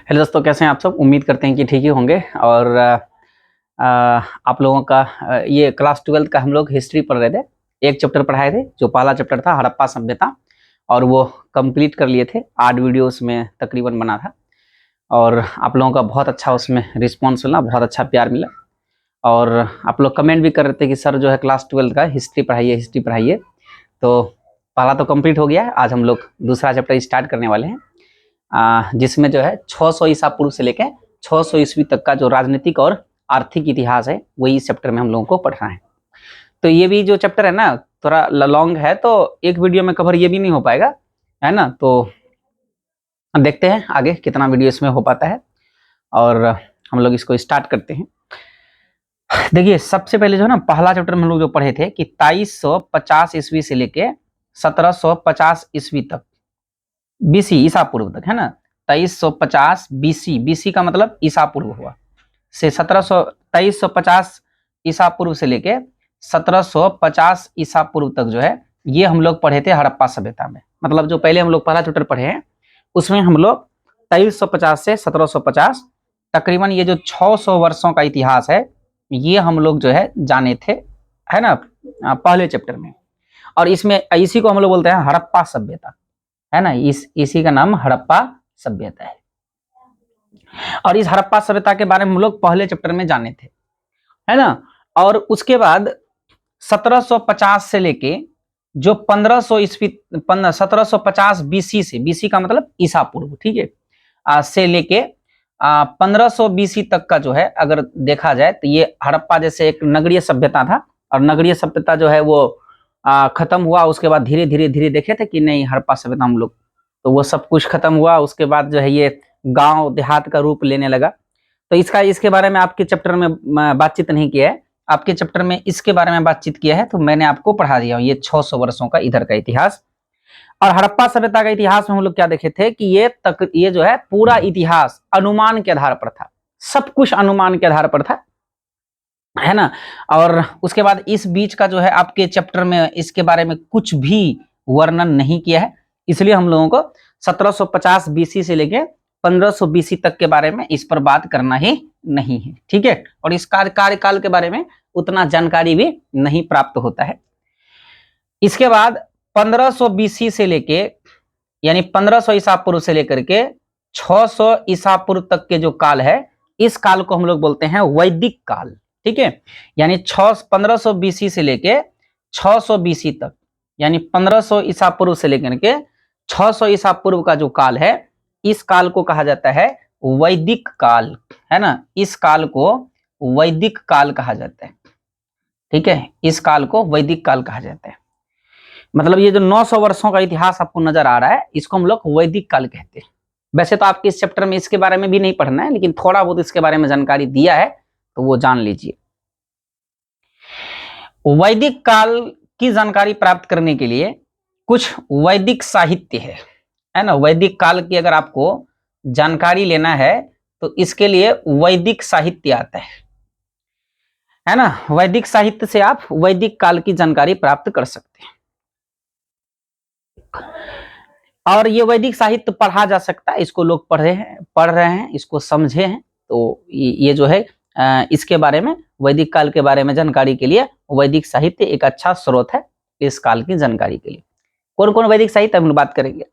Hello दोस्तों, कैसे हैं आप सब। उम्मीद करते हैं कि ठीक ही होंगे। और आप लोगों का ये क्लास 12 का हम लोग हिस्ट्री पढ़ रहे थे। एक चैप्टर पढ़ाए थे, जो पहला चैप्टर था हड़प्पा सभ्यता, और वो कंप्लीट कर लिए थे। 8 वीडियोस में तकरीबन बना था, और आप लोगों का बहुत अच्छा उसमें रिस्पॉन्स मिला, बहुत अच्छा प्यार मिला। और आप लोग कमेंट भी कर रहे थे कि सर जो है क्लास 12 का हिस्ट्री पढ़ाइए। तो पहला तो कंप्लीट हो गया है। आज हम लोग दूसरा चैप्टर स्टार्ट करने वाले हैं, जिसमें जो है 600 ईसा पूर्व से लेकर 600 ईस्वी तक का जो राजनीतिक और आर्थिक इतिहास है, वही इस चैप्टर में हम लोगों को पढ़ना है। तो ये भी जो चैप्टर है ना, थोड़ा लॉन्ग है, तो एक वीडियो में कवर ये भी नहीं हो पाएगा, है ना। तो देखते हैं आगे कितना वीडियो इसमें हो पाता है, और हम लोग इसको स्टार्ट करते हैं। देखिए, सबसे पहले जो है ना, पहला चैप्टर में हम लोग जो पढ़े थे कि 2350 ईस्वी से लेके 1750 ईस्वी तक, बीसी ईसा पूर्व तक, है ना। 2350 बीसी, बीसी का मतलब ईसा पूर्व हुआ, से 2350 ईसा पूर्व से लेके 1750 ईसा पूर्व तक जो है, ये हम लोग पढ़े थे हड़प्पा सभ्यता में। मतलब जो पहले हम लोग पहला चैप्टर पढ़े हैं, उसमें हम लोग 2350 से 1750 तकरीबन ये जो 600 वर्षों का इतिहास है, ये हम लोग जो है जाने थे, है ना, पहले चैप्टर में। और इसमें इसी को हम लोग बोलते हैं हड़प्पा सभ्यता, है ना। इसी का नाम हड़प्पा सभ्यता है। और इस हड़प्पा सभ्यता के बारे में हम लोग पहले चैप्टर में जाने थे, है ना। और उसके बाद 1750 से लेके जो 1500 ईस्वी 1750 बीसी से, बीसी का मतलब ईसा पूर्व, ठीक है, से लेके 1500 बीसी तक का जो है, अगर देखा जाए तो ये हड़प्पा जैसे एक नगरीय सभ्यता था, और नगरीय सभ्यता जो है वो खत्म हुआ। उसके बाद धीरे धीरे देखे थे कि नहीं, हड़प्पा सभ्यता हम लोग, तो वो सब कुछ खत्म हुआ। उसके बाद जो है ये गांव देहात का रूप लेने लगा। तो इसके बारे में आपके चैप्टर में बातचीत नहीं किया है, आपके चैप्टर में इसके बारे में बातचीत किया है, तो मैंने आपको पढ़ा दिया हूँ ये 600 वर्षों का इधर का इतिहास। और हड़प्पा सभ्यता का इतिहास में हम लोग क्या देखे थे कि ये जो है पूरा इतिहास अनुमान के आधार पर था, सब कुछ अनुमान के आधार पर था, है ना। और उसके बाद इस बीच का जो है आपके चैप्टर में इसके बारे में कुछ भी वर्णन नहीं किया है, इसलिए हम लोगों को 1750 बीसी से लेके 1500 बीसी तक के बारे में इस पर बात करना ही नहीं है, ठीक है। और इस कार्यकाल के बारे में उतना जानकारी भी नहीं प्राप्त होता है। इसके बाद 1500 बीसी से लेके, यानी 1500 ईसा पूर्व से लेकर के 600 ईसा पूर्व तक के जो काल है, इस काल को हम लोग बोलते हैं वैदिक काल, ठीक है। यानी 1500 बीसी से लेके 600 बीसी तक, यानी 1500 ईसा पूर्व से लेकर के 600 ईसा पूर्व का जो काल है, इस काल को कहा जाता है वैदिक काल, है ना। इस काल को वैदिक काल कहा जाता है, ठीक है। इस काल को वैदिक काल कहा जाता है। मतलब ये जो 900 वर्षों का इतिहास आपको नजर आ रहा है, इसको हम लोग वैदिक काल कहते हैं। वैसे तो आपके इस चैप्टर में इसके बारे में भी नहीं पढ़ना है, लेकिन थोड़ा बहुत इसके बारे में जानकारी दिया है, तो वो जान लीजिए। वैदिक काल की जानकारी प्राप्त करने के लिए कुछ वैदिक साहित्य है ना। वैदिक काल की अगर आपको जानकारी लेना है, तो इसके लिए वैदिक साहित्य आता है ना। वैदिक साहित्य से आप वैदिक काल की जानकारी प्राप्त कर सकते हैं, और ये वैदिक साहित्य पढ़ा जा सकता है। इसको लोग पढ़ रहे हैं, इसको समझे हैं। तो ये जो है इसके बारे में, वैदिक काल के बारे में जानकारी के लिए वैदिक साहित्य एक अच्छा स्रोत है इस काल की जानकारी के लिए। कौन कौन वैदिक साहित्य हम बात करेंगे।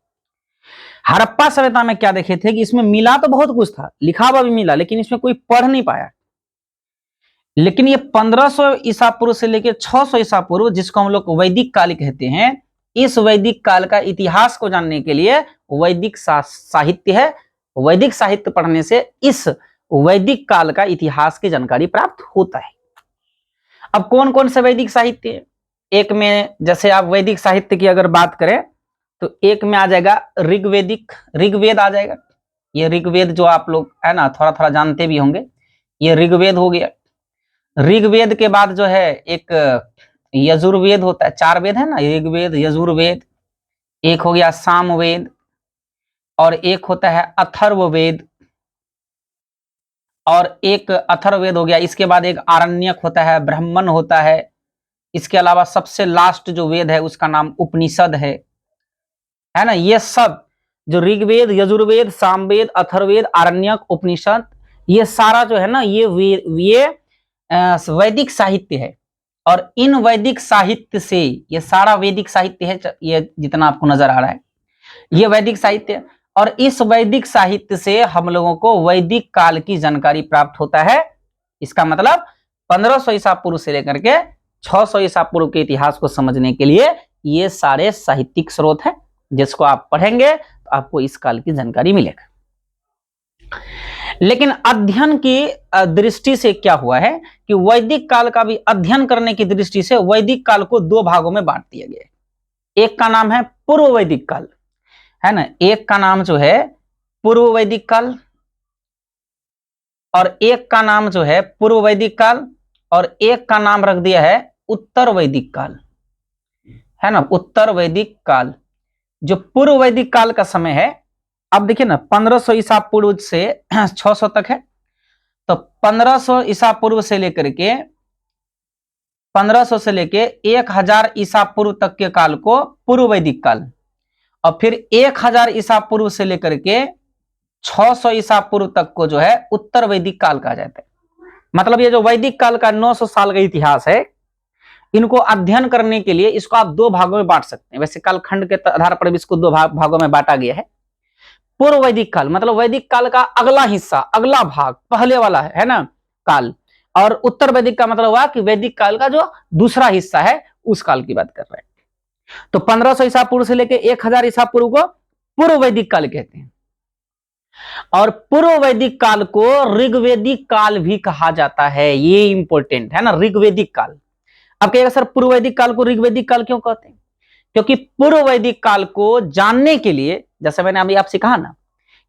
हड़प्पा सभ्यता में क्या देखे थे कि इसमें मिला तो बहुत कुछ था, लिखा हुआ भी मिला, लेकिन इसमें कोई पढ़ नहीं पाया। लेकिन ये 1500 ईसा पूर्व से लेकर 600 ईसा पूर्व, जिसको हम लोग वैदिक काल कहते हैं, इस वैदिक काल का इतिहास को जानने के लिए वैदिक साहित्य है। वैदिक साहित्य पढ़ने से इस वैदिक काल का इतिहास की जानकारी प्राप्त होता है। अब कौन कौन से वैदिक साहित्य है, एक में जैसे आप वैदिक साहित्य की अगर बात करें, तो एक में आ जाएगा ऋग्वेद आ जाएगा। ये ऋग्वेद जो आप लोग है ना थोड़ा थोड़ा जानते भी होंगे, ये ऋग्वेद हो गया। ऋग्वेद के बाद जो है एक यजुर्वेद होता है, 4 वेद है ना, ऋग्वेद, यजुर्वेद, एक हो गया सामवेद, और एक होता है अथर्ववेद, और एक अथर्ववेद हो गया। इसके बाद एक आरण्यक होता है, ब्राह्मण होता है। इसके अलावा सबसे लास्ट जो वेद है उसका नाम उपनिषद है ना। ये सब जो ऋग्वेद, यजुर्वेद, सामवेद, अथर्ववेद, आरण्यक, उपनिषद, ये सारा जो है ना ये वैदिक साहित्य है। और इन वैदिक साहित्य से, ये सारा वैदिक साहित्य है, ये जितना आपको नजर आ रहा है ये वैदिक साहित्य। और इस वैदिक साहित्य से हम लोगों को वैदिक काल की जानकारी प्राप्त होता है। इसका मतलब 1500 ईसा पूर्व से लेकर के 600 ईसा पूर्व के इतिहास को समझने के लिए ये सारे साहित्यिक स्रोत हैं, जिसको आप पढ़ेंगे तो आपको इस काल की जानकारी मिलेगा। लेकिन अध्ययन की दृष्टि से क्या हुआ है कि वैदिक काल का भी अध्ययन करने की दृष्टि से वैदिक काल को दो भागों में बांट दिया गया है। एक का नाम है पूर्व वैदिक काल, है ना, एक का नाम जो है पूर्व वैदिक काल, और एक का नाम जो है पूर्व वैदिक काल, और एक का नाम रख दिया है उत्तर वैदिक काल, है ना, उत्तर वैदिक काल। जो पूर्व वैदिक काल का समय है, अब देखिए ना 1500 ईसा पूर्व से 600 तक है, तो 1500 ईसा पूर्व से लेकर के 1500 से लेके 1000 ईसा पूर्व तक के काल को पूर्व वैदिक काल, और फिर 1000 ईसा पूर्व से लेकर के 600 ईसा पूर्व तक को जो है उत्तर वैदिक काल कहा जाता है। मतलब ये जो वैदिक काल का 900 साल का इतिहास है, इनको अध्ययन करने के लिए इसको आप दो भागों में बांट सकते हैं। वैसे कालखंड के आधार पर भी इसको दो भागों में बांटा गया है। पूर्व वैदिक काल मतलब वैदिक काल का अगला हिस्सा, अगला भाग, पहले वाला है ना काल, और उत्तर वैदिक का मतलब हुआ कि वैदिक काल का जो दूसरा हिस्सा है उस काल की बात कर रहे हैं। तो 1500 ईसा पूर्व से लेकर 1000 ईसा पूर्व को पूर्व वैदिक काल कहते हैं। और पूर्व वैदिक काल को ऋग्वेदिक काल भी कहा जाता है। ये इंपॉर्टेंट है ना, ऋग्वेदिक काल। अब कहेगा सर पूर्व वैदिक काल को ऋग्वेदिक काल क्यों कहते हैं? क्योंकि पूर्व वैदिक काल को जानने के लिए, जैसे मैंने अभी आपसे कहा ना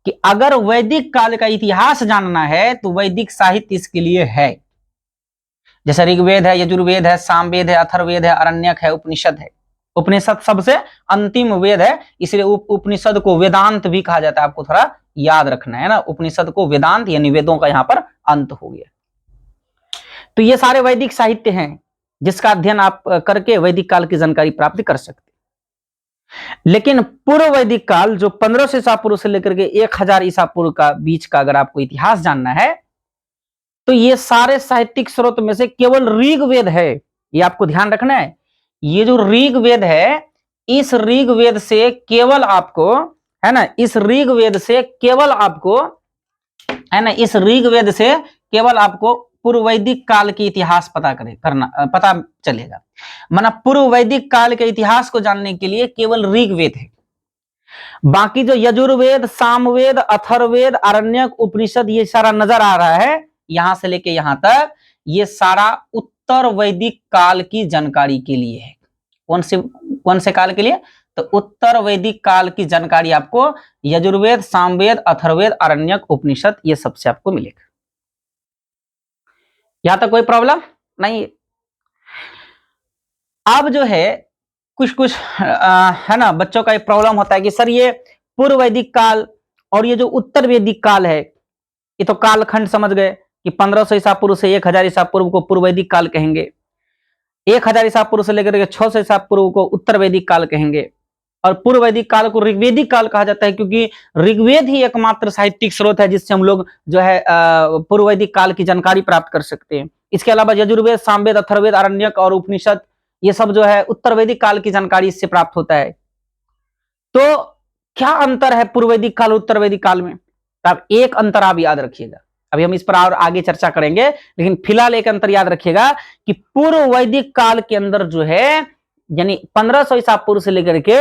कि अगर वैदिक काल का इतिहास जानना है तो वैदिक साहित्य इसके लिए है। जैसे ऋग्वेद है, यजुर्वेद है, सामवेद है, अथर्ववेद है, आरण्यक है, उपनिषद है। उपनिषद सबसे अंतिम वेद है, इसलिए उपनिषद को वेदांत भी कहा जाता है। आपको थोड़ा याद रखना है ना, उपनिषद को वेदांत यानी वेदों का यहां पर अंत हो गया। तो ये सारे वैदिक साहित्य हैं जिसका अध्ययन आप करके वैदिक काल की जानकारी प्राप्त कर सकते हैं। लेकिन पूर्व वैदिक काल जो 1500 ईसा पूर्व से लेकर के 1000 ईसा पूर्व का बीच का अगर आपको इतिहास जानना है तो ये सारे साहित्यिक स्रोत में से केवल ऋग्वेद है। ये आपको ध्यान रखना है। ये जो ऋग्वेद है, इस ऋग्वेद से केवल आपको, है ना, इस ऋग्वेद से केवल आपको, है ना, इस ऋग्वेद से केवल आपको पूर्व वैदिक काल के इतिहास पता चलेगा। माना पूर्व वैदिक काल के इतिहास को जानने के लिए केवल ऋग्वेद है। बाकी जो यजुर्वेद, सामवेद, अथर्ववेद, आरण्यक, उपनिषद, ये सारा नजर आ रहा है यहां से लेके यहां तक, ये सारा उत्तर वैदिक काल की जानकारी के लिए है। कौन से काल के लिए? तो उत्तर वैदिक काल की जानकारी आपको यजुर्वेद, सामवेद, अथर्ववेद, आरण्यक, उपनिषद, ये सबसे आपको मिलेगा। यहां तक कोई प्रॉब्लम नहीं है। अब जो है कुछ है ना, बच्चों का एक प्रॉब्लम होता है कि सर ये पूर्व वैदिक काल और ये जो उत्तर वैदिक काल है, ये तो कालखंड समझ गए कि 1500 ईसा पूर्व से 1000 ईसा पूर्व को पूर्व वैदिक काल कहेंगे, 1000 ईसा पूर्व से लेकर 600 ईसा पूर्व को उत्तर वैदिक काल कहेंगे, और पूर्व वैदिक काल को ऋग्वेदिक काल कहा जाता है क्योंकि ऋग्वेद ही एकमात्र साहित्यिक स्रोत है जिससे हम लोग जो है पूर्व वैदिक काल की जानकारी प्राप्त कर सकते हैं। इसके अलावा यजुर्वेद, सामवेद, अथर्ववेद, आरण्यक और उपनिषद, ये सब जो है उत्तर वैदिक काल की जानकारी इससे प्राप्त होता है। तो क्या अंतर है पूर्व वैदिक काल और उत्तर वैदिक काल में? तो आप एक अंतर आप याद रखिएगा, अभी हम इस पर और आगे चर्चा करेंगे, लेकिन फिलहाल एक अंतर याद रखिएगा कि पूर्व वैदिक काल के अंदर जो है, यानी 1500 ईसा पूर्व से लेकर के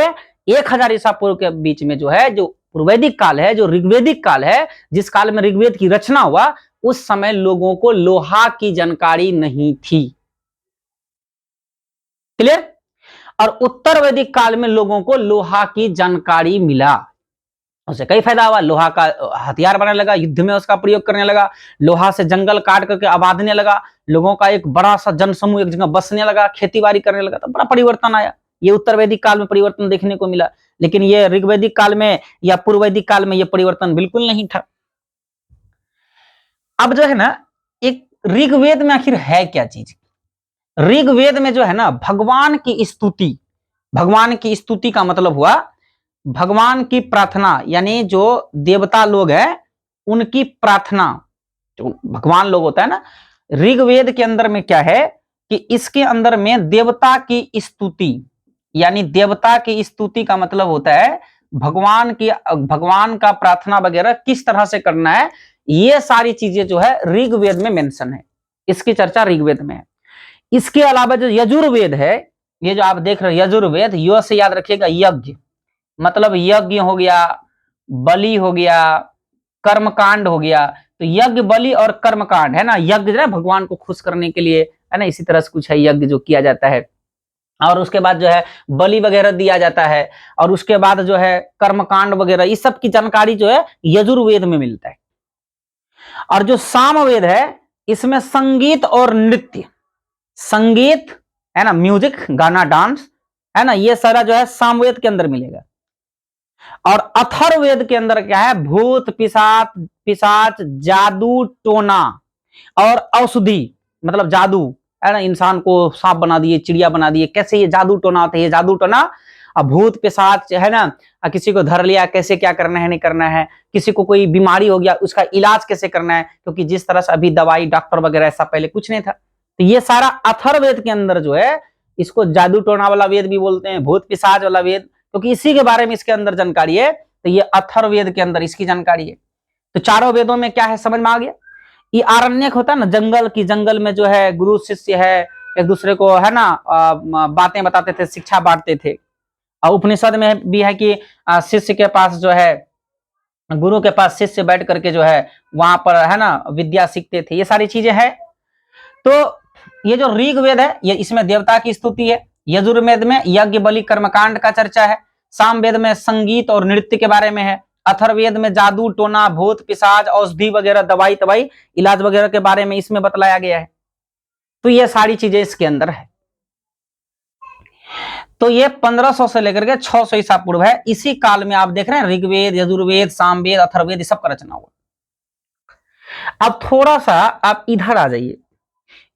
1000 ईसा पूर्व के बीच में जो है, जो पूर्ववैदिक काल है, जो ऋग्वेदिक काल है, जिस काल में ऋग्वेद की रचना हुआ, उस समय लोगों को लोहा की जानकारी नहीं थी। क्लियर? और उत्तर वैदिक काल में लोगों को लोहा की जानकारी मिला, उससे कई फायदा हुआ। लोहा का हथियार बनाने लगा, युद्ध में उसका प्रयोग करने लगा, लोहा से जंगल काट करके आबादने लगा, लोगों का एक बड़ा सा जनसमूह एक जगह बसने लगा, खेती-बाड़ी करने लगा, तो बड़ा परिवर्तन आया। ये उत्तर वैदिक काल में परिवर्तन देखने को मिला, लेकिन ये ऋग्वेदिक काल में या पूर्व वैदिक काल में ये परिवर्तन बिल्कुल नहीं था। अब जो है ना, एक ऋग्वेद में आखिर है क्या चीज? ऋग्वेद में जो है ना, भगवान की स्तुति का मतलब हुआ भगवान की प्रार्थना, यानी जो देवता लोग हैं उनकी प्रार्थना, जो भगवान लोग होता है ना, ऋग्वेद के अंदर में क्या है कि इसके अंदर में देवता की स्तुति, यानी देवता की स्तुति का मतलब होता है भगवान का प्रार्थना वगैरह किस तरह से करना है, ये सारी चीजें जो है ऋग्वेद में मेंशन है, इसकी चर्चा ऋग्वेद में है। इसके अलावा जो यजुर्वेद है, ये जो आप देख रहे हो यजुर्वेद, यो से याद रखिएगा, यज्ञ मतलब यज्ञ हो गया, बलि हो गया, कर्मकांड हो गया। तो यज्ञ, बलि और कर्मकांड है ना, यज्ञ जो है भगवान को खुश करने के लिए है ना, इसी तरह से कुछ है यज्ञ जो किया जाता है, और उसके बाद जो है बलि वगैरह दिया जाता है, और उसके बाद जो है कर्मकांड वगैरह, इस सब की जानकारी जो है यजुर्वेद में मिलता है। और जो सामवेद है इसमें संगीत और नृत्य, संगीत है ना, म्यूजिक, गाना, डांस है ना, ये सारा जो है सामवेद के अंदर मिलेगा। और अथर्ववेद के अंदर क्या है, भूत पिशाच जादू टोना और औषधि, मतलब जादू है ना, इंसान को सांप बना दिए, चिड़िया बना दिए, कैसे ये जादू टोना होता है, ये जादू टोना, भूत पिशाच है ना, किसी को धर लिया कैसे क्या करना है नहीं करना है, किसी को कोई बीमारी हो गया उसका इलाज कैसे करना है, क्योंकि जिस तरह से अभी दवाई डॉक्टर वगैरह ऐसा पहले कुछ नहीं था, तो ये सारा अथर्ववेद के अंदर जो है, इसको जादू टोना वाला वेद भी बोलते हैं, भूत पिशाच वाला वेद, क्योंकि इसी के बारे में इसके अंदर जानकारी है, तो ये अथर्ववेद के अंदर इसकी जानकारी है। तो चारों वेदों में क्या है समझ में आ गया। ये आरण्यक होता है ना, जंगल में जो है गुरु शिष्य है, एक दूसरे को है ना बातें बताते थे, शिक्षा बांटते थे। और उपनिषद में भी है कि शिष्य के पास जो है, गुरु के पास शिष्य बैठ करके जो है वहां पर है ना विद्या सीखते थे, ये सारी चीजें हैं। तो ये जो ऋग्वेद है ये इसमें देवता की स्तुति है, यजुर्वेद में यज्ञ बलि कर्मकांड का चर्चा है, सामवेद में संगीत और नृत्य के बारे में है, अथर्ववेद में जादू टोना भूत पिशाच औषधि वगैरह दवाई तवाई इलाज वगैरह के बारे में इसमें बतलाया गया है। तो ये सारी चीजें इसके अंदर है। तो ये 1500 से लेकर के 600 ईसा पूर्व है, इसी काल में आप देख रहे हैं ऋग्वेद यजुर्वेद सामवेद अथर्ववेद सब का रचना हुआ। अब थोड़ा सा आप इधर आ जाइए,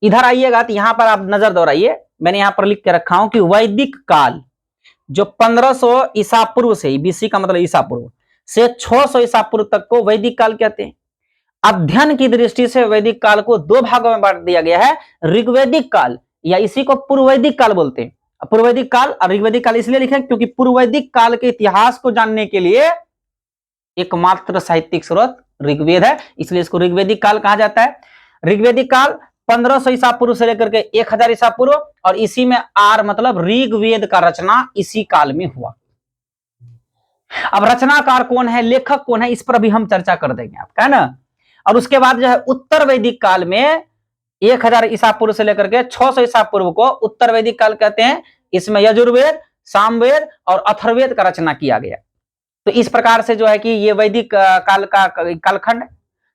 इधर आइएगा तो यहां पर आप नजर दौड़ाइए, मैंने यहां पर लिख के रखा हूं कि वैदिक काल जो 1500 ईसा पूर्व से, बीसी का मतलब ईसा पूर्व से 600 ईसा पूर्व तक को वैदिक काल कहते हैं। अध्ययन की दृष्टि से वैदिक काल को दो भागों में बांट दिया गया है, ऋग्वैदिक काल या इसी को पूर्ववैदिक काल बोलते हैं। पूर्ववैदिक काल और ऋग्वैदिक काल इसलिए लिखे क्योंकि पूर्ववैदिक काल के इतिहास को जानने के लिए एकमात्र साहित्यिक स्रोत ऋग्वेद है, इसलिए इसको ऋग्वैदिक काल कहा जाता है। ऋग्वैदिक काल 1500 ईसा पूर्व से लेकर के 1000 ईसा पूर्व, और इसी में आर मतलब ऋग्वेद का रचना इसी काल में हुआ। अब रचनाकार कौन है, लेखक कौन है, इस पर भी हम चर्चा कर देंगे आपका, है ना। और उसके बाद जो है उत्तर वैदिक काल में 1000 ईसा पूर्व से लेकर के 600 ईसा पूर्व को उत्तर वैदिक काल कहते हैं। इसमें यजुर्वेद सामवेद और अथर्ववेद का रचना किया गया। तो इस प्रकार से जो है कि ये वैदिक काल का कालखंड,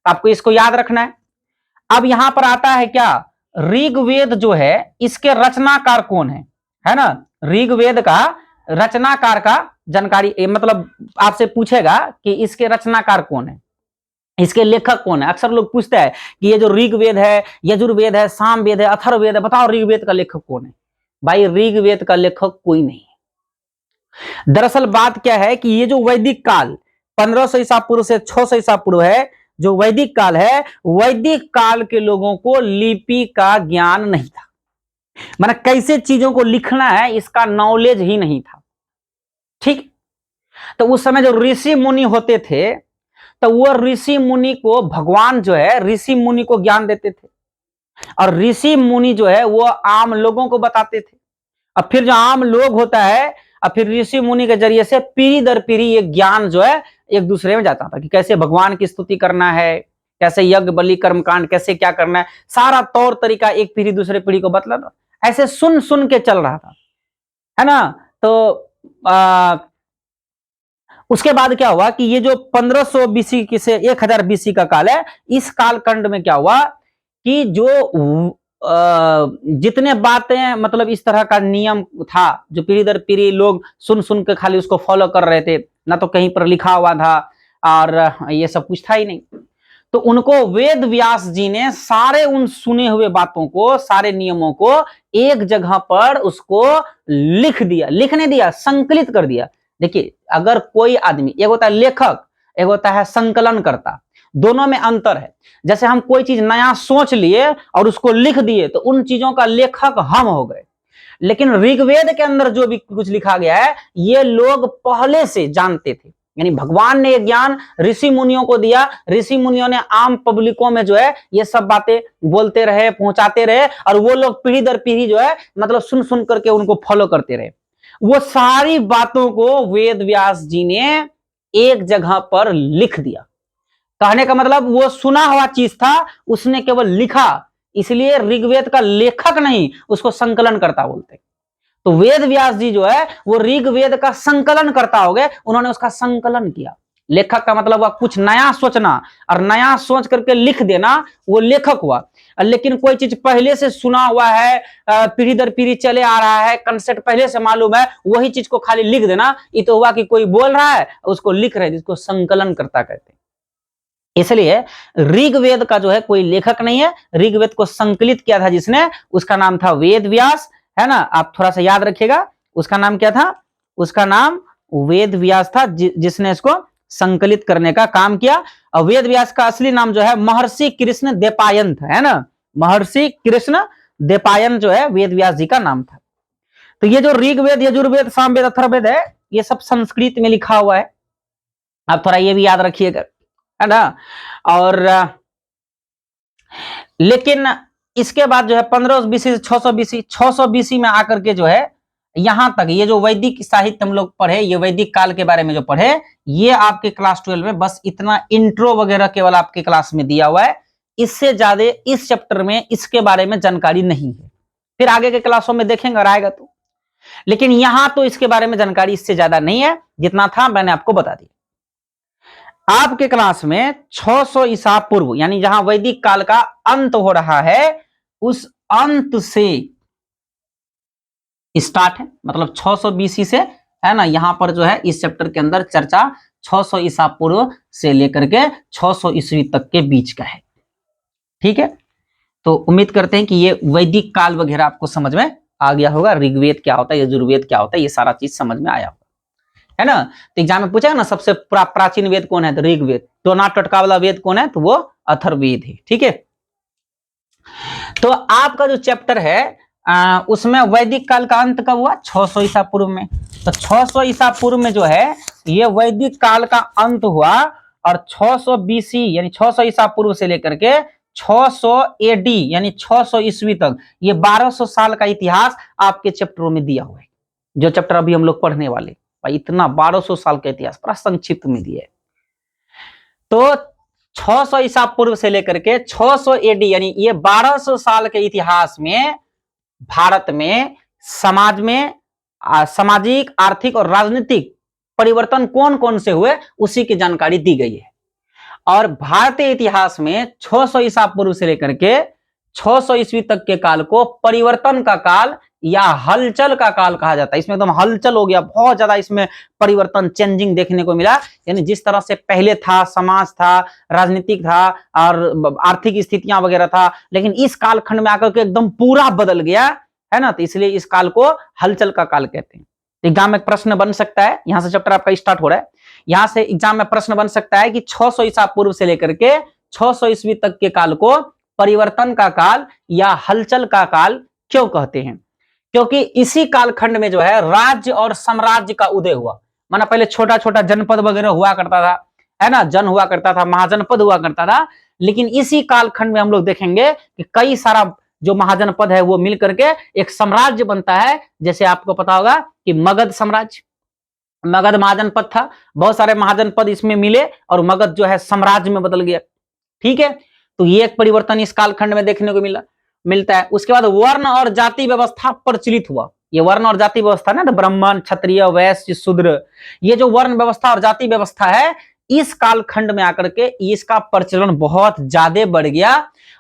आपको इसको याद रखना है। अब यहां पर आता है क्या, ऋग्वेद जो है इसके रचनाकार कौन है ना। ऋग्वेद का रचनाकार का जानकारी, मतलब आपसे पूछेगा कि इसके रचनाकार कौन है, इसके लेखक कौन है। अक्सर लोग पूछते हैं कि ये जो ऋग्वेद है यजुर्वेद है सामवेद है अथर्ववेद है, बताओ ऋग्वेद का लेखक कौन है। भाई ऋग्वेद का लेखक कोई नहीं है। दरअसल बात क्या है कि ये जो वैदिक काल 1500 ईसा पूर्व से 600 ईसा पूर्व है, जो वैदिक काल है, वैदिक काल के लोगों को लिपि का ज्ञान नहीं था, माने कैसे चीजों को लिखना है इसका नॉलेज ही नहीं था। ठीक, तो उस समय जो ऋषि मुनि होते थे, तो वो ऋषि मुनि को भगवान जो है ऋषि मुनि को ज्ञान देते थे, और ऋषि मुनि जो है वो आम लोगों को बताते थे। अब फिर जो आम लोग होता है, और फिर ऋषि मुनि के जरिए से पीढ़ी दर पीढ़ी ये ज्ञान जो है एक दूसरे में जाता था कि कैसे भगवान की स्तुति करना है, कैसे यज्ञ बलि कर्मकांड कैसे क्या करना है, सारा तौर तरीका एक पीढ़ी दूसरे पीढ़ी को बतलाता। ऐसे सुन सुन के चल रहा था, है ना। तो उसके बाद क्या हुआ कि ये जो 1500 बीसी से 1000 बीसी का काल है, इस कालखंड में क्या हुआ कि जो जितने बातें मतलब इस तरह का नियम था जो पीढ़ी दर पीढ़ी लोग सुन सुन के खाली उसको फॉलो कर रहे थे, ना तो कहीं पर लिखा हुआ था और ये सब कुछ था ही नहीं, तो उनको वेद व्यास जी ने सारे उन सुने हुए बातों को, सारे नियमों को एक जगह पर उसको लिख दिया, लिखने दिया, संकलित कर दिया, देखिए, अगर कोई आदमी, एक होता है लेखक, एक होता है संकलन करता, दोनों में अंतर है। जैसे हम कोई चीज नया सोच लिए और उसको लिख दिए तो उन चीजों का लेखक हम हो गए। लेकिन ऋग्वेद के अंदर जो भी कुछ लिखा गया है ये लोग पहले से जानते थे, यानी भगवान ने ये ज्ञान ऋषि मुनियों को दिया, ऋषि मुनियों ने आम पब्लिकों में जो है ये सब बातें बोलते रहे, पहुंचाते रहे, और वो लोग पीढ़ी दर पीढ़ी जो है मतलब सुन सुन करके उनको फॉलो करते रहे। वो सारी बातों को वेद व्यास जी ने एक जगह पर लिख दिया। कहने का मतलब वो सुना हुआ चीज था, उसने केवल लिखा, इसलिए ऋग्वेद का लेखक नहीं, उसको संकलन करता बोलते। तो वेद व्यास जी जो है वो ऋग्वेद का संकलन करता हो गए, उन्होंने उसका संकलन किया। लेखक का मतलब हुआ कुछ नया सोचना और नया सोच करके लिख देना, वो लेखक हुआ। लेकिन कोई चीज पहले से सुना हुआ है, पीढ़ी दर पीढ़ी चले आ रहा है, कंसेप्ट पहले से मालूम है, वही चीज को खाली लिख देना, ये तो हुआ कि कोई बोल रहा है उसको लिख रहे, जिसको संकलन करता कहते हैं। इसलिए ऋग्वेद का जो है कोई लेखक नहीं है, ऋग्वेद को संकलित किया था जिसने, उसका नाम था वेद व्यास, है ना। आप थोड़ा सा याद रखिएगा, उसका नाम क्या था, उसका नाम वेद व्यास था, जिसने इसको संकलित करने का काम किया। और वेद व्यास का असली नाम जो है महर्षि कृष्ण द्वैपायन था, है ना। महर्षि कृष्ण द्वैपायन जो है वेद व्यास जी का नाम था। तो ये जो ऋग्वेद, यजुर्वेद, सामवेद, अथर्ववेद है, ये सब संस्कृत में लिखा हुआ है, आप थोड़ा ये भी याद रखिएगा, है ना। और लेकिन इसके बाद जो है 1500 बीसी से 600 बीसी में आकर के जो है यहां तक ये जो वैदिक साहित्य हम लोग पढ़े, ये वैदिक काल के बारे में जो पढ़े, ये आपके क्लास 12 में बस इतना इंट्रो वगैरह केवल आपके क्लास में दिया हुआ है। इससे ज्यादा इस चैप्टर में इसके बारे में जानकारी नहीं है, फिर आगे के क्लासों में देखेंगे और आएगा तो। लेकिन यहां तो इसके बारे में जानकारी इससे ज्यादा नहीं है, जितना था मैंने आपको बता दिया। आपके क्लास में 600 ईसा पूर्व, यानी जहां वैदिक काल का अंत हो रहा है, उस अंत से स्टार्ट है, मतलब 600 बीसी से, है ना। यहां पर जो है इस चैप्टर के अंदर चर्चा 600 ईसा पूर्व से लेकर के 600 ईस्वी तक के बीच का है, ठीक है। तो उम्मीद करते हैं कि ये वैदिक काल वगैरह आपको समझ में आ गया होगा, ऋग्वेद क्या होता है, यजुर्वेद क्या होता है, ये सारा चीज समझ में आया होगा, है ना। तो एग्जाम में पूछा ना सबसे प्राचीन वेद कौन है, तो ऋग्वेद। तो ना टटका वाला वेद कौन है, तो वो अथर्ववेद है, ठीक है। तो आपका जो चैप्टर है उसमें वैदिक काल का अंत कब हुआ, 600 ईसा पूर्व में। तो 600 ईसा पूर्व में जो है ये वैदिक काल का अंत हुआ, और 600 बीसी यानी 600 ईसा पूर्व से लेकर के 600 एडी यानी 600 ईस्वी तक, ये 1200 साल का इतिहास आपके चैप्टरों में दिया हुआ है। जो चैप्टर अभी हम लोग पढ़ने वाले, इतना 1200 साल का इतिहास बड़ा संक्षिप्त में दिया है। तो 600 ईसा पूर्व से लेकर के 600 एडी यानी ये 1200 साल के इतिहास में भारत में समाज में सामाजिक, आर्थिक और राजनीतिक परिवर्तन कौन कौन से हुए, उसी की जानकारी दी गई है। और भारतीय इतिहास में 600 ईसा पूर्व से लेकर के 600 ईस्वी तक के काल को परिवर्तन का काल या हलचल का काल कहा जाता है। इसमें एकदम हलचल हो गया, बहुत ज्यादा इसमें परिवर्तन, चेंजिंग देखने को मिला। यानी जिस तरह से पहले था, समाज था, राजनीतिक था और आर्थिक स्थितियां वगैरह था, लेकिन इस कालखंड में आकर के एकदम पूरा बदल गया, है ना। तो इसलिए इस काल को हलचल का काल कहते हैं। एग्जाम में प्रश्न बन सकता है, यहां से चैप्टर आपका स्टार्ट हो रहा है, यहां से एग्जाम में प्रश्न बन सकता है कि 600 ईसा पूर्व से लेकर के 600 ईस्वी तक के काल को परिवर्तन का काल या हलचल का काल क्यों कहते हैं। क्योंकि इसी कालखंड में जो है राज्य और साम्राज्य का उदय हुआ। माना पहले छोटा छोटा जनपद वगैरह हुआ करता था, है ना, जन हुआ करता था, महाजनपद हुआ करता था। लेकिन इसी कालखंड में हम लोग देखेंगे कि कई सारा जो महाजनपद है वो मिल करके एक साम्राज्य बनता है। जैसे आपको पता होगा कि मगध साम्राज्य, मगध महाजनपद था, बहुत सारे महाजनपद इसमें मिले और मगध जो है साम्राज्य में बदल गया, ठीक है। तो ये एक परिवर्तन इस कालखंड में देखने को मिलता है। उसके बाद वर्ण और जाति व्यवस्था प्रचलित हुआ। ये वर्ण और जाति व्यवस्था ना, ब्राह्मण, क्षत्रिय, वैश्य, शूद्र, ये जो वर्ण व्यवस्था और जाति व्यवस्था है, इस कालखंड में आकर के इसका प्रचलन बहुत ज्यादा बढ़ गया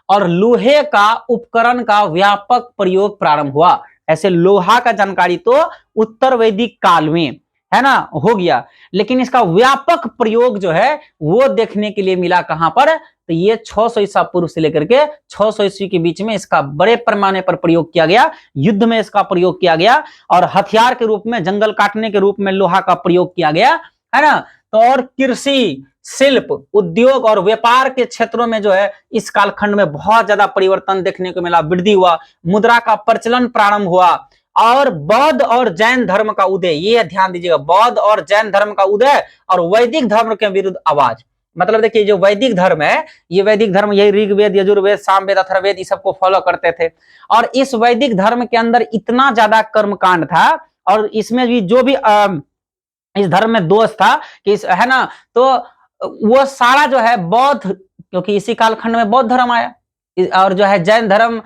और लोहे का उपकरण का व्यापक प्रयोग प्रारंभ हुआ। ऐसे लोहा का जानकारी तो उत्तर वैदिक काल में है ना, हो गया। लेकिन इसका व्यापक प्रयोग जो है वो देखने के लिए मिला कहां पर, तो ये 600 ईसा पूर्व से लेकर के 600 ईस्वी के बीच में इसका बड़े पैमाने पर प्रयोग किया गया, युद्ध में इसका प्रयोग किया गया, और हथियार के रूप में, जंगल काटने के रूप में लोहा का प्रयोग किया गया, है ना। तो और कृषि, शिल्प, उद्योग और व्यापार के क्षेत्रों में जो है इस कालखंड में बहुत ज्यादा परिवर्तन देखने को मिला, वृद्धि हुआ, मुद्रा का प्रचलन प्रारंभ हुआ, और बौद्ध और जैन धर्म का उदय, ये ध्यान दीजिएगा, बौद्ध और जैन धर्म का उदय और वैदिक धर्म के विरुद्ध आवाज। मतलब देखिए जो वैदिक धर्म है, ये वैदिक धर्म यही ऋग्वेद, यजुर्वेद, सामवेद, अथर्ववेद, इस सबको फॉलो करते थे। और इस वैदिक धर्म के अंदर इतना ज्यादा कर्मकांड था, और इसमें भी जो भी इस धर्म में दोष था कि है ना, तो वो सारा जो है बौद्ध, क्योंकि इसी कालखंड में बौद्ध धर्म आया, और जो है जैन धर्म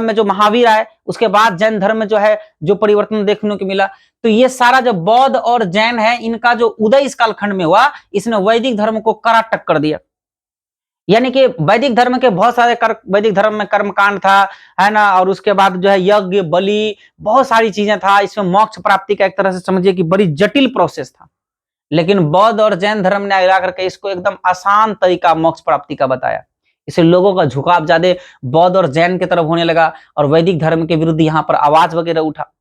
में जो महावीर आए, उसके बाद जैन धर्म में जो है जो परिवर्तन देखने को मिला, तो ये सारा जो बौद्ध और जैन है, इनका जो उदय इस कालखंड में हुआ, इसने वैदिक धर्म को कड़ा टक्कर दिया। यानी कि वैदिक धर्म के बहुत सारे वैदिक धर्म में कर्मकांड था, है ना, और उसके बाद जो है यज्ञ, बलि, बहुत सारी चीजें था, इसमें मोक्ष प्राप्ति का एक तरह से समझिए कि बड़ी जटिल प्रोसेस था। लेकिन बौद्ध और जैन धर्म ने आगे करके इसको एकदम आसान तरीका मोक्ष प्राप्ति का बताया। इससे लोगों का झुकाव ज्यादा बौद्ध और जैन की तरफ होने लगा, और वैदिक धर्म के विरुद्ध यहाँ पर आवाज वगैरह उठा।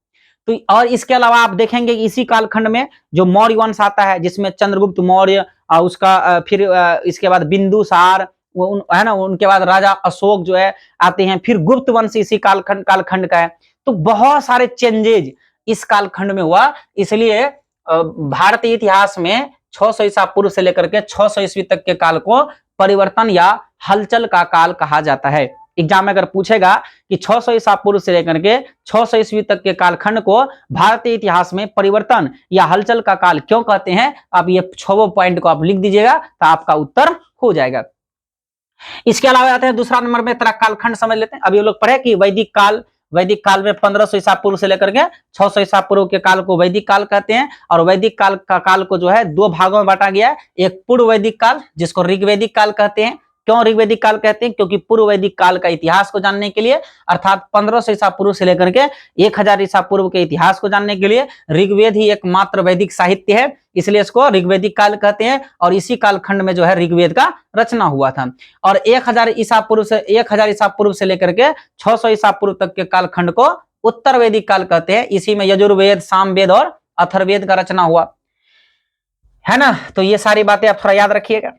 तो और इसके अलावा आप देखेंगे कि इसी कालखंड में जो मौर्य वंश आता है, जिसमें चंद्रगुप्त मौर्य, उसका फिर इसके बाद बिंदुसार, है ना, उनके बाद राजा अशोक जो है आते हैं, फिर गुप्त वंश इसी कालखंड का है। तो बहुत सारे चेंजेज इस कालखंड में हुआ। इसलिए भारतीय इतिहास में 600 ईसा पूर्व से लेकर के 600 ईस्वी तक के काल को परिवर्तन या हलचल का काल कहा जाता है। एग्जाम में अगर पूछेगा कि 600 ईसा पूर्व से लेकर के 600 ईस्वी तक के कालखंड को भारतीय इतिहास में परिवर्तन या हलचल का काल क्यों कहते हैं, आप ये 6 पॉइंट को आप लिख दीजिएगा तो आपका उत्तर हो जाएगा। इसके अलावा आते हैं दूसरा नंबर में, तरह कालखंड समझ लेते हैं। अभी हम लोग पढ़े कि वैदिक काल में 1500 ईसा पूर्व से लेकर के 600 ईसा पूर्व के काल को वैदिक काल कहते हैं, और वैदिक काल का काल को जो है 2 भागों में बांटा गया है। एक पूर्व वैदिक काल, जिसको ऋग्वैदिक काल कहते हैं। क्यों ऋग्वैदिक काल कहते हैं? क्योंकि पूर्व वैदिक काल का इतिहास को जानने के लिए, अर्थात 1500 ईसा पूर्व से लेकर के 1000 ईसा पूर्व के इतिहास को जानने के लिए ऋग्वेद ही एकमात्र वैदिक साहित्य है, इसलिए इसको ऋग्वैदिक काल कहते हैं। और इसी कालखंड में जो है ऋग्वेद का रचना हुआ था। और 1000 ईसा पूर्व से लेकर के 600 ईसा पूर्व तक के कालखंड को उत्तर वैदिक काल कहते हैं। इसी में यजुर्वेद, सामवेद और अथर्ववेद का रचना हुआ, है ना। तो ये सारी बातें आप थोड़ा याद रखिएगा।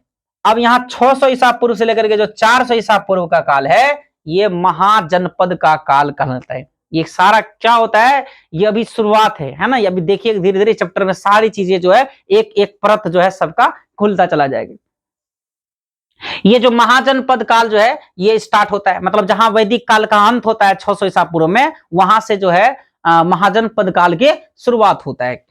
अब यहाँ 600 ईसा पूर्व से लेकर के जो 400 ईसा पूर्व का काल है, ये महाजनपद का काल कहलाता है। ये सारा क्या होता है, ये अभी शुरुआत है ना। ये अभी देखिए धीरे धीरे चैप्टर में सारी चीजें जो है एक एक परत जो है सबका खुलता चला जाएगा। ये जो महाजनपद काल जो है ये स्टार्ट होता है, मतलब जहां वैदिक काल का अंत होता है 600 ईसा पूर्व में, वहां से जो है महाजनपद काल की शुरुआत होता है।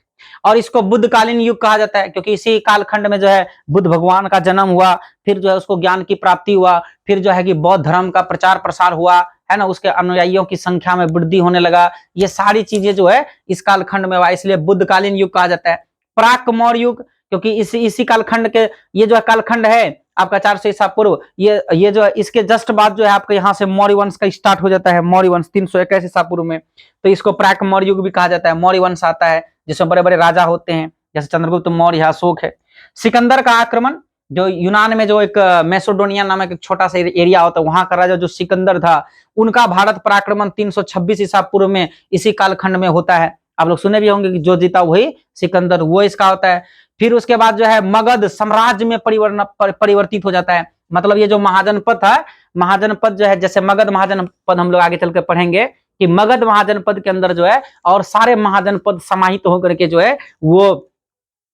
और इसको बुद्धकालीन युग कहा जाता है, क्योंकि इसी कालखंड में जो है बुद्ध भगवान का जन्म हुआ, फिर जो है उसको ज्ञान की प्राप्ति हुआ, फिर जो है कि बौद्ध धर्म का प्रचार प्रसार हुआ, है ना, उसके अनुयायियों की संख्या में वृद्धि होने लगा। ये सारी चीजें जो है इस कालखंड में हुआ, इसलिए बुद्धकालीन युग कहा जाता है। प्राक मौर्य युग, क्योंकि इसी कालखंड के ये जो कालखंड है आपका 400 ईसा पूर्व, ये जो है इसके जस्ट बाद जो है आपका यहाँ से मौर्य वंश का स्टार्ट हो जाता है। मौर्य वंश 321 ईसा पूर्व में, तो इसको प्राक मौर्य युग भी कहा जाता है। मौर्य वंश आता है जिसमें बड़े बड़े राजा होते हैं, जैसे चंद्रगुप्त मौर्य, अशोक है। सिकंदर का आक्रमण, जो यूनान में जो एक मैसेडोनिया नामक एक छोटा सा एरिया होता है, वहां का राजा जो सिकंदर था, उनका भारत पर आक्रमण 326 ईसा पूर्व में इसी कालखंड में होता है। आप लोग सुने भी होंगे कि जो जीता वही सिकंदर, वो इसका होता है। फिर उसके बाद जो है मगध साम्राज्य में परिवर्तित हो जाता है। मतलब ये जो महाजनपद था, महाजनपद जो है, जैसे मगध महाजनपद हम लोग आगे चलकर पढ़ेंगे कि मगध महाजनपद के अंदर जो है और सारे महाजनपद समाहित होकर के जो है वो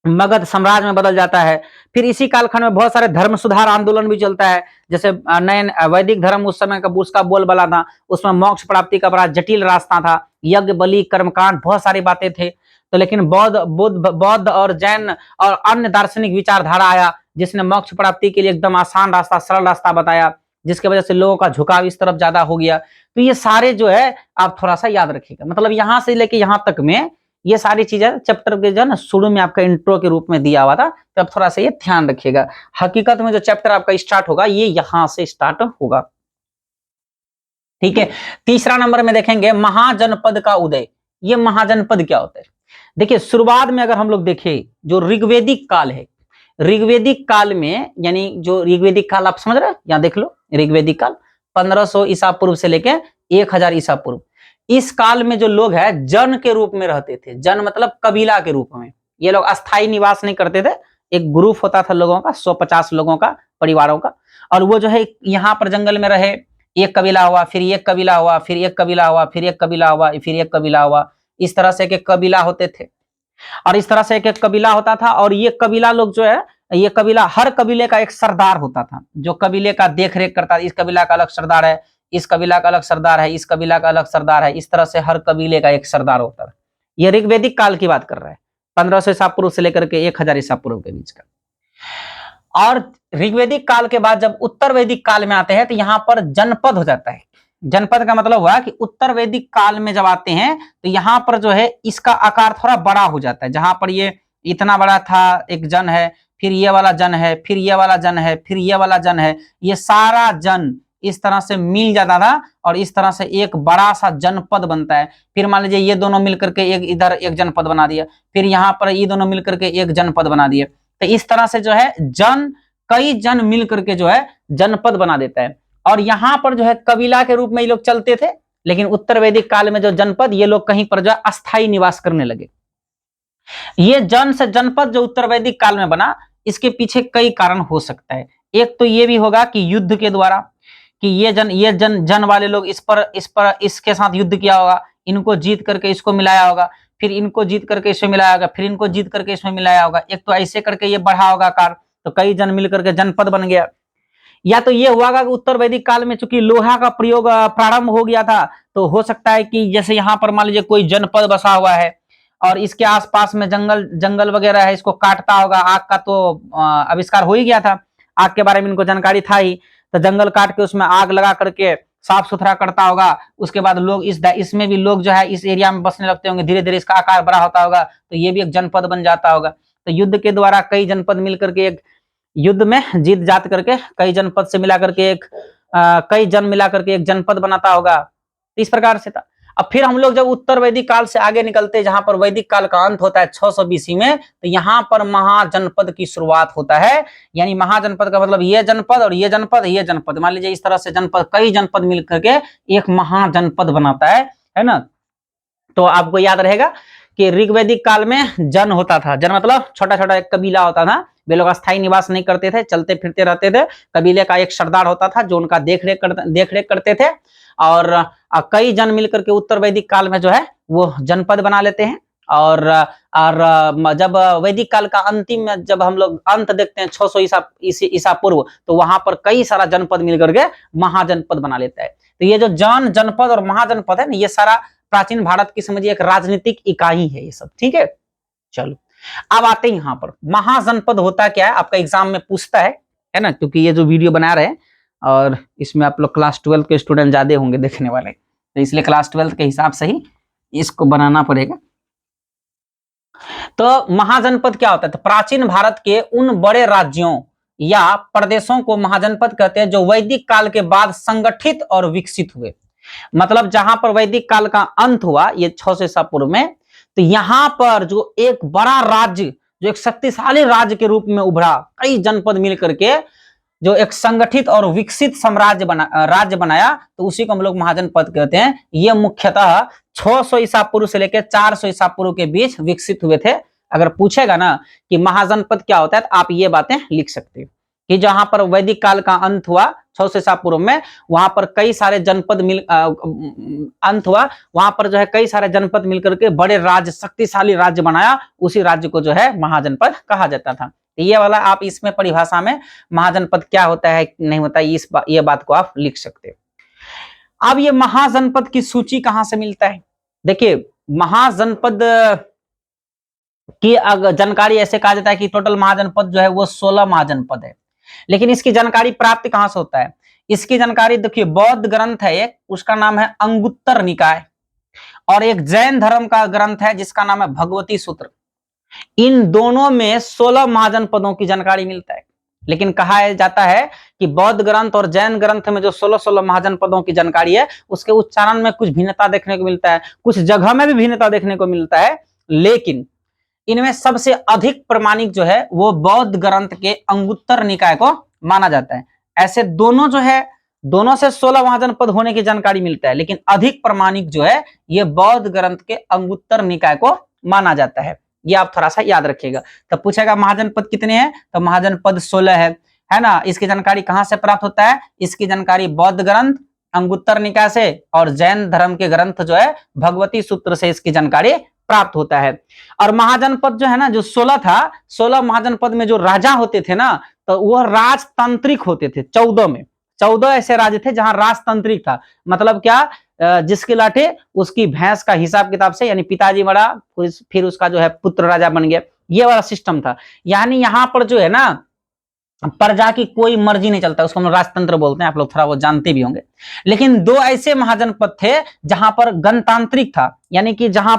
मगध साम्राज्य में बदल जाता है। फिर इसी कालखंड में बहुत सारे धर्म सुधार आंदोलन भी चलता है, जैसे नए वैदिक धर्म उस समय का उसका बोलबाला था, उसमें मोक्ष प्राप्ति का बड़ा जटिल रास्ता था, यज्ञ, बलि, कर्मकांड, बहुत सारी बातें थे। तो लेकिन बौद्ध और जैन और अन्य दार्शनिक विचारधारा आया, जिसने मोक्ष प्राप्ति के लिए एकदम आसान रास्ता, सरल रास्ता बताया, जिसकी वजह से लोगों का झुकाव इस तरफ ज्यादा हो गया। तो ये सारे जो है आप थोड़ा सा याद रखिएगा, मतलब यहाँ से लेके यहाँ तक में ये सारी चीजें चैप्टर के जो है ना शुरू में आपका इंट्रो के रूप में दिया हुआ था, तो आप थोड़ा सा ये ध्यान रखिएगा। हकीकत में जो चैप्टर आपका स्टार्ट होगा ये यहां से स्टार्ट होगा, ठीक है। तीसरा नंबर में देखेंगे महाजनपद का उदय। ये महाजनपद क्या होता है? देखिए शुरुआत में अगर हम लोग देखें जो ऋग्वेदिक काल है, ऋग्वेदिक काल में यानी जो ऋग्वेदिक काल आप समझ रहे हैं, यहां देख लो ऋग्वेदिक काल 1500 ईसा पूर्व से लेके 1000 ईसा पूर्व, इस काल में जो लोग हैं जन के रूप में रहते थे। जन मतलब कबीला के रूप में। ये लोग अस्थायी निवास नहीं करते थे, एक ग्रुप होता था लोगों का, 150 लोगों का, परिवारों का, और वो जो है यहाँ पर जंगल में रहे, एक कबीला हुआ, फिर एक कबीला हुआ, फिर एक कबीला हुआ, फिर एक कबीला हुआ, फिर एक कबीला हुआ, इस तरह से एक कबीला होते थे। और इस तरह से एक कबीला होता था, और ये कबीला लोग जो है, ये कबीला, हर कबीले का एक सरदार होता था जो कबीले का देख रेख करता था। इस कबीला का अलग सरदार है, इस कबीला का अलग सरदार है, इस कबीला का अलग सरदार है, इस तरह से हर कबीले का एक सरदार होता था। ये ऋग्वेदिक काल की बात कर रहा है, 1500 ईसा पूर्व से लेकर के 1000 ईसा पूर्व के बीच का। और ऋग्वेदिक काल के बाद जब उत्तर वैदिक काल में आते हैं तो यहाँ पर जनपद हो जाता है। जनपद का मतलब हुआ कि उत्तर वैदिक काल में जब आते हैं तो यहाँ पर जो है इसका आकार थोड़ा बड़ा हो जाता है। जहां पर ये इतना बड़ा था, एक जन है, फिर ये वाला जन है, फिर ये वाला जन है, फिर ये वाला जन है, ये सारा जन इस तरह से मिल जाता था और इस तरह से एक बड़ा सा जनपद बनता है। फिर मान लीजिए ये दोनों मिलकर के एक इधर एक जनपद बना दिया, फिर यहाँ पर ये दोनों मिलकर के एक जनपद बना दिए। तो इस तरह से जो है जन, कई जन मिल करके जो है जनपद बना देता है। और यहाँ पर जो है कबीला के रूप में ये लोग चलते थे, लेकिन उत्तर वैदिक काल में जो जनपद, ये लोग कहीं पर जो है अस्थायी निवास करने लगे। ये जन से जनपद जो उत्तर वैदिक काल में बना, इसके पीछे कई कारण हो सकता है। एक तो ये भी होगा कि युद्ध के द्वारा, कि ये जन वाले लोग इस पर इसके साथ युद्ध किया होगा, इनको जीत करके इसको मिलाया होगा, फिर इनको जीत करके इसमें मिलाया होगा, फिर इनको जीत करके इसमें मिलाया होगा। एक तो ऐसे करके ये बढ़ा होगा आकार, तो कई जन मिल करके जनपद बन गया। या तो ये हुआ कि उत्तर वैदिक काल में चूंकि लोहा का प्रयोग प्रारंभ हो गया था, तो हो सकता है कि जैसे यहाँ पर मान लीजिए कोई जनपद बसा हुआ है और इसके आसपास में जंगल वगैरह है, इसको काटता होगा। आग का तो आविष्कार हो ही गया था, आग के बारे में इनको जानकारी था ही, तो जंगल काट के उसमें आग लगा करके साफ सुथरा करता होगा। उसके बाद लोग इसमें भी लोग जो है इस एरिया में बसने लगते होंगे, धीरे धीरे इसका आकार बड़ा होता होगा, तो ये भी एक जनपद बन जाता होगा। तो युद्ध के द्वारा कई जनपद मिलकर के एक युद्ध में जीत जात करके कई जनपद से मिला करके कई जन मिला करके एक जनपद बनाता होगा। इस प्रकार से था। अब फिर हम लोग जब उत्तर वैदिक काल से आगे निकलते हैं, जहां पर वैदिक काल का अंत होता है 600 बीसी में, तो यहाँ पर महाजनपद की शुरुआत होता है। यानी महाजनपद का मतलब ये जनपद और ये जनपद, ये जनपद, मान लीजिए इस तरह से जनपद, कई जनपद मिलकर के एक महाजनपद बनाता है ना। तो आपको याद रहेगा कि ऋग्वैदिक काल में जन होता था। जन मतलब छोटा छोटा एक कबीला होता था, वे लोग अस्थायी निवास नहीं करते थे, चलते फिरते रहते थे। कबीले का एक सरदार होता था जो उनका देख रेख करते थे, और कई जन मिलकर के उत्तर वैदिक काल में जो है वो जनपद बना लेते हैं। और जब वैदिक काल का अंतिम में जब हम लोग अंत देखते हैं 600 ईसा पूर्व, तो वहां पर कई सारा जनपद मिलकर के महाजनपद बना लेता है। तो ये जो जनपद और महाजनपद है ना, ये सारा प्राचीन भारत की समझिए एक राजनीतिक इकाई है ये सब। ठीक है, चलो अब आते हैं यहाँ पर महाजनपद होता क्या है, आपका एग्जाम में पूछता है ना, क्योंकि ये जो वीडियो बना रहे हैं और इसमें आप लोग क्लास 12 के स्टूडेंट ज्यादा होंगे देखने वाले, तो इसलिए क्लास 12 के हिसाब से ही इसको बनाना पड़ेगा। तो महाजनपद क्या होता है? तो प्राचीन भारत के उन बड़े राज्यों या प्रदेशों को महाजनपद कहते हैं जो वैदिक काल के बाद संगठित और विकसित हुए। मतलब जहां पर वैदिक काल का अंत हुआ ये 600 ईसा पूर्व में, तो यहां पर जो एक बड़ा राज्य, जो एक शक्तिशाली राज्य के रूप में उभरा, कई जनपद मिलकर के जो एक संगठित और विकसित राज्य बनाया, तो उसी को हम लोग महाजनपद कहते हैं। ये मुख्यतः 600 ईसा पूर्व से लेकर 400 ईसा पूर्व के बीच विकसित हुए थे। अगर पूछेगा ना कि महाजनपद क्या होता है, तो आप ये बातें लिख सकते हैं कि जहां पर वैदिक काल का अंत हुआ 600 ईसा पूर्व में, वहां पर कई सारे जनपद अंत हुआ, वहां पर जो है कई सारे जनपद मिलकर के बड़े राज्य, शक्तिशाली राज्य बनाया, उसी राज्य को जो है महाजनपद कहा जाता था। ये वाला आप इसमें परिभाषा में महाजनपद क्या होता है नहीं होता है, ये बात को आप लिख सकते हैं। अब ये महाजनपद की सूची कहां से मिलता है? देखिए महाजनपद की जानकारी ऐसे कहा जाता है कि टोटल महाजनपद जो है वो 16 महाजनपद है, लेकिन इसकी जानकारी प्राप्त कहां से होता है? इसकी जानकारी देखिए बौद्ध ग्रंथ है एक, उसका नाम है अंगुत्तर निकाय, और एक जैन धर्म का ग्रंथ है जिसका नाम है भगवती सूत्र। इन दोनों में 16 महाजनपदों की जानकारी मिलता है। लेकिन कहा जाता है कि बौद्ध ग्रंथ और जैन ग्रंथ में जो 16 महाजनपदों की जानकारी है, उसके उच्चारण में कुछ भिन्नता देखने को मिलता है, कुछ जगह में भी भिन्नता देखने को मिलता है। लेकिन इनमें सबसे अधिक प्रमाणिक जो है वो बौद्ध ग्रंथ के अंगुत्तर निकाय को माना जाता है। ऐसे दोनों जो है, दोनों से 16 महाजनपद होने की जानकारी मिलता है, लेकिन अधिक प्रमाणिक जो है ये बौद्ध ग्रंथ के अंगुत्तर निकाय को माना जाता है। ये आप थोड़ा सा याद रखिएगा। तब पूछेगा महाजनपद कितने हैं, तो महाजनपद 16 है ना। इसकी जानकारी कहां से प्राप्त होता है, इसकी जानकारी बौद्ध ग्रंथ अंगुत्तर निकाय से और जैन धर्म के ग्रंथ जो है भगवती सूत्र से इसकी जानकारी प्राप्त होता है। और महाजनपद जो है ना, जो 16 था, 16 महाजनपद में जो राजा होते थे ना, तो वह राजतांत्रिक होते थे। 14 में 14 ऐसे राज्य थे जहां राजतांत्रिक था। मतलब क्या, जिसकी लाठी उसकी भैंस का हिसाब किताब से, यानी पिताजी मरा फिर उसका जो है पुत्र राजा बन गया, ये वाला सिस्टम था। यानी यहाँ पर जो है ना प्रजा की कोई मर्जी नहीं चलता, उसको हम राजतंत्र बोलते हैं, आप लोग थोड़ा वो जानते भी होंगे। लेकिन दो ऐसे महाजनपद थे जहां पर गणतांत्रिक था, यानी कि जहां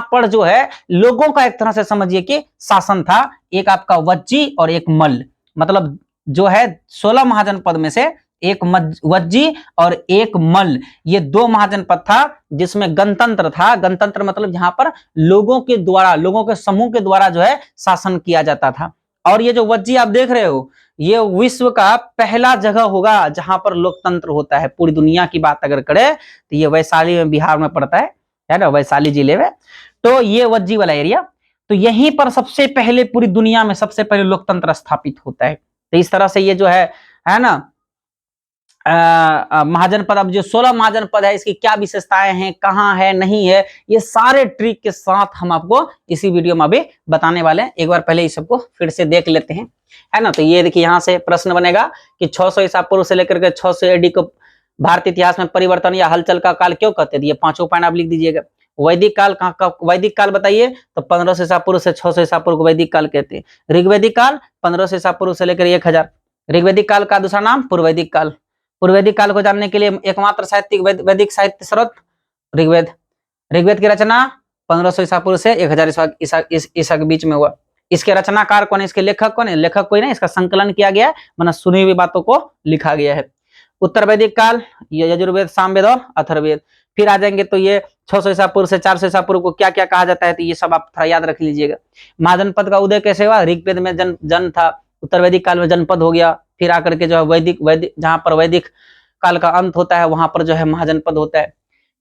पर जो है लोगों का एक तरह से समझिए कि शासन था। एक आपका वज्जी और एक मल्ल, मतलब जो है 16 महाजनपद में से एक वज्जी और एक मल्ल, ये दो महाजनपद था जिसमें गणतंत्र था। गणतंत्र मतलब जहां पर लोगों के द्वारा, लोगों के समूह के द्वारा जो है शासन किया जाता था। और ये जो वज्जी आप देख रहे हो, ये विश्व का पहला जगह होगा जहां पर लोकतंत्र होता है। पूरी दुनिया की बात अगर करें तो ये वैशाली में, बिहार में पड़ता है ना, वैशाली जिले में। तो ये वज्जी वाला एरिया, तो यहीं पर सबसे पहले पूरी दुनिया में सबसे पहले लोकतंत्र स्थापित होता है। तो इस तरह से ये जो है ना महाजनपद, अब जो 16 महाजनपद है इसकी क्या विशेषताएं हैं, कहाँ है, नहीं है, ये सारे ट्रिक के साथ हम आपको इसी वीडियो में अभी बताने वाले हैं। एक बार पहले इस सबको फिर से देख लेते हैं, है ना। तो ये देखिए यहाँ से प्रश्न बनेगा कि 600 ईसा पूर्व से लेकर के 600 AD को भारतीय इतिहास में परिवर्तन या हलचल का काल क्यों कहते हैं। ये पांचों पॉइंट आप लिख दीजिएगा। वैदिक काल वैदिक काल बताइए, तो 1500 ईसा पूर्व से 600 ईसा पूर्व को वैदिक काल कहते हैं। ऋग्वैदिक काल 1500 ईसा पूर्व से लेकर 1000। ऋग्वैदिक काल का दूसरा नाम पूर्ववैदिक काल। पूर्ववैदिक काल को जानने के लिए एकमात्र साहित्यिक वैदिक साहित्य स्रोत ऋग्वेद। ऋग्वेद की रचना 1500 ईसा पूर्व से 1000 ईसा के बीच में हुआ। इसके रचनाकार कौन है, इसके लेखक कौन है, लेखक कोई नहीं, इसका संकलन किया गया है, मतलब सुनी हुई बातों को लिखा गया है। उत्तर वैदिक काल यजुर्वेद, सामवेद और अथर्ववेद। फिर आ जाएंगे तो ये 600 ईसा पूर्व से 400 ईसा पूर्व को क्या क्या कहा जाता है, तो ये सब आप थोड़ा याद रख लीजिएगा। महाजनपद का उदय कैसे हुआ, ऋग्वेद में जन था, उत्तर वैदिक काल में जनपद हो गया, फिर आकर के जो है वैदिक जहां पर वैदिक काल का अंत होता है वहां पर जो है महाजनपद होता है।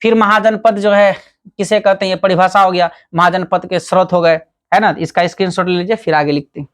फिर महाजनपद जो है किसे कहते हैं, ये परिभाषा हो गया, महाजनपद के स्रोत हो गए, है ना। इसका स्क्रीनशॉट ले लीजिए, फिर आगे लिखते हैं।